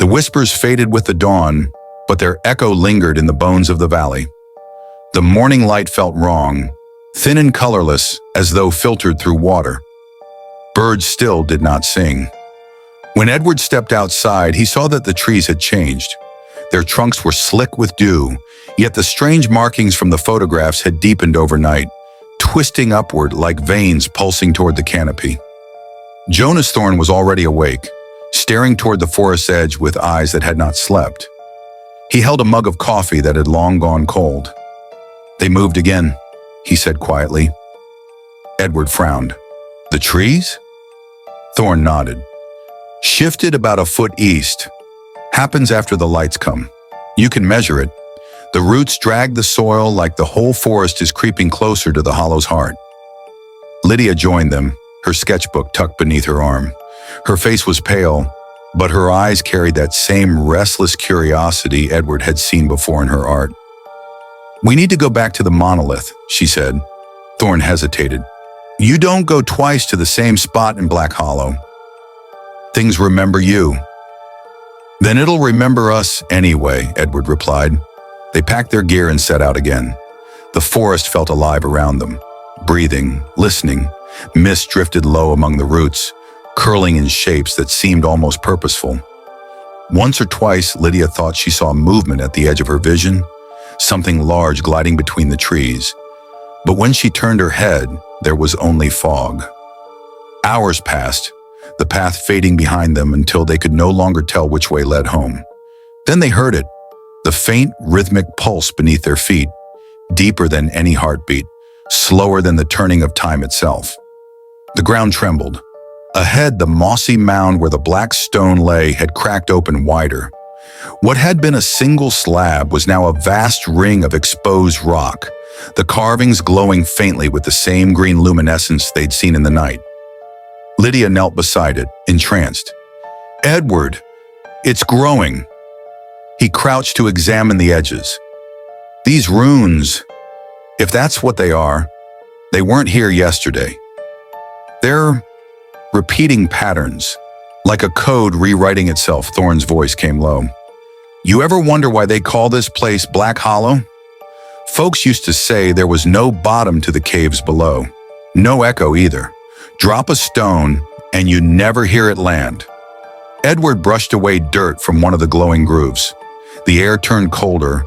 The whispers faded with the dawn, but their echo lingered in the bones of the valley. The morning light felt wrong, thin and colorless, as though filtered through water. Birds still did not sing. When Edward stepped outside, he saw that the trees had changed. Their trunks were slick with dew, yet the strange markings from the photographs had deepened overnight, twisting upward like veins pulsing toward the canopy. Jonas Thorne was already awake, staring toward the forest's edge with eyes that had not slept. He held a mug of coffee that had long gone cold. "They moved again," he said quietly. Edward frowned. "The trees?" Thorne nodded. "Shifted about a foot east. Happens after the lights come. You can measure it. The roots drag the soil like the whole forest is creeping closer to the hollow's heart." Lydia joined them, her sketchbook tucked beneath her arm. Her face was pale, but her eyes carried that same restless curiosity Edward had seen before in her art. "We need to go back to the monolith," she said. Thorne hesitated. "You don't go twice to the same spot in Black Hollow. Things remember you." "Then it'll remember us anyway," Edward replied. They packed their gear and set out again. The forest felt alive around them, breathing, listening. Mist drifted low among the roots, curling in shapes that seemed almost purposeful. Once or twice, Lydia thought she saw movement at the edge of her vision, something large gliding between the trees. But when she turned her head, there was only fog. Hours passed, the path fading behind them until they could no longer tell which way led home. Then they heard it, the faint, rhythmic pulse beneath their feet, deeper than any heartbeat, slower than the turning of time itself. The ground trembled. Ahead, the mossy mound where the black stone lay had cracked open wider. What had been a single slab was now a vast ring of exposed rock, the carvings glowing faintly with the same green luminescence they'd seen in the night. Lydia knelt beside it, entranced. "Edward, it's growing." He crouched to examine the edges. "These runes, if that's what they are, they weren't here yesterday. They're repeating patterns, like a code rewriting itself." Thorne's voice came low. "You ever wonder why they call this place Black Hollow? Folks used to say there was no bottom to the caves below, no echo either. Drop a stone and you never hear it land." Edward brushed away dirt from one of the glowing grooves. The air turned colder,